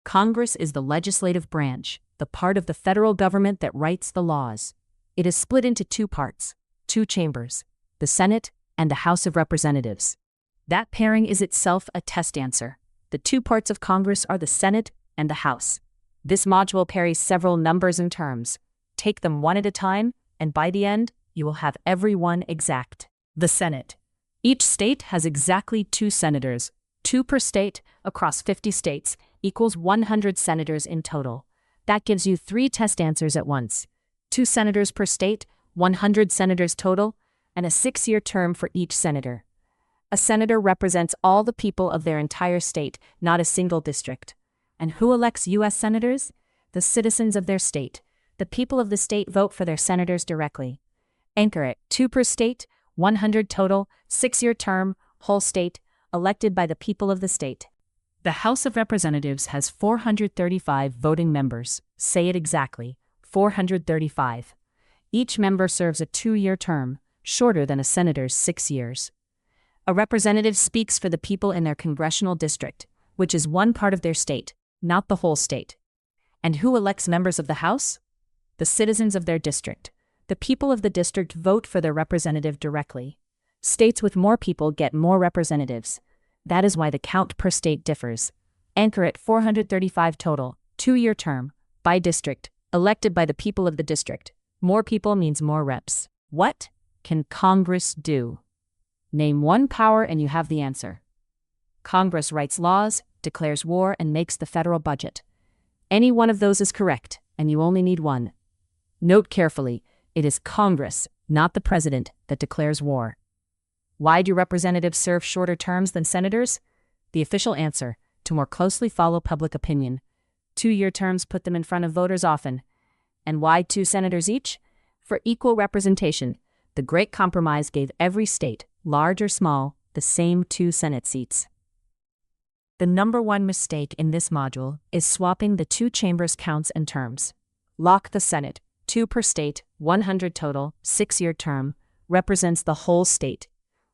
Congress is the legislative branch, the part of the federal government that writes the laws. It is split into two parts, two chambers, the Senate and the House of Representatives. That pairing is itself a test answer. The two parts of Congress are the Senate and the House. This module pairs several numbers and terms. Take them one at a time, and by the end, you will have every one exact. The Senate. Each state has exactly 2 senators, 2 per state, across 50 states, equals 100 senators in total. That gives you 3 test answers at once. 2 senators per state, 100 senators total, and a 6-year term for each senator. A senator represents all the people of their entire state, not a single district. And who elects U.S. senators? The citizens of their state. The people of the state vote for their senators directly. Anchor it, 2 per state, 100 total, 6-year term, whole state, elected by the people of the state. The House of Representatives has 435 voting members. Say it exactly, 435. Each member serves a 2-year term, shorter than a senator's 6 years. A representative speaks for the people in their congressional district, which is one part of their state, not the whole state. And who elects members of the House? The citizens of their district. The people of the district vote for their representative directly. States with more people get more representatives. That is why the count per state differs. Anchor at 435 total, 2-year term, by district, elected by the people of the district. More people means more reps. What can Congress do? Name one power and you have the answer. Congress writes laws, declares war, and makes the federal budget. Any one of those is correct, and you only need one. Note carefully, it is Congress, not the president, that declares war. Why do representatives serve shorter terms than senators? The official answer, to more closely follow public opinion. 2-year terms put them in front of voters often. And why 2 senators each? For equal representation. The Great Compromise gave every state, large or small, the same 2 Senate seats. The number one mistake in this module is swapping the 2 chambers' counts and terms. Lock the Senate, 2 per state, 100 total, 6-year term, represents the whole state.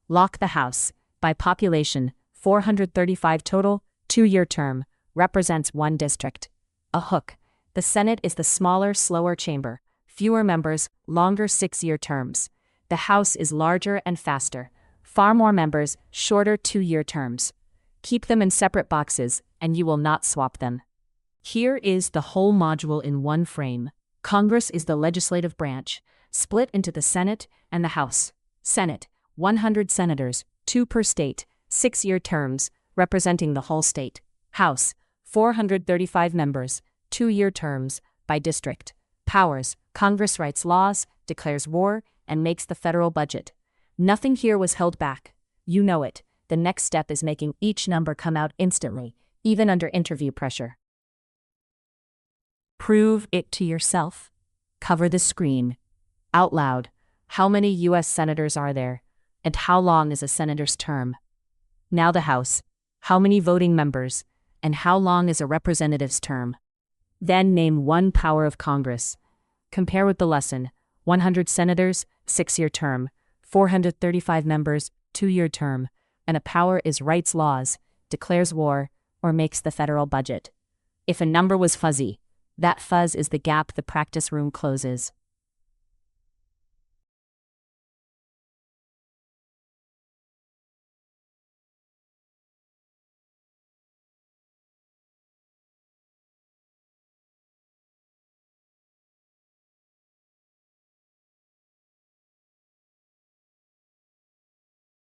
Lock the House, by population, 435 total, 2-year term, represents 1 district. A hook. The Senate is the smaller, slower chamber, fewer members, longer 6-year terms. The House is larger and faster, far more members, shorter 2-year terms. Keep them in separate boxes, and you will not swap them. Here is the whole module in one frame. Congress is the legislative branch, split into the Senate and the House. Senate, 100 senators, 2 per state, 6-year terms, representing the whole state. House, 435 members, 2-year terms, by district. Powers, Congress writes laws, declares war, and makes the federal budget. Nothing here was held back. You know it. The next step is making each number come out instantly, even under interview pressure. Prove it to yourself. Cover the screen. Out loud. How many U.S. senators are there? And how long is a senator's term? Now the House. How many voting members? And how long is a representative's term? Then name one power of Congress. Compare with the lesson. 100 senators, 6-year term. 435 members, 2-year term. And a power is writes laws, declares war, or makes the federal budget. If a number was fuzzy, that fuzz is the gap the practice room closes.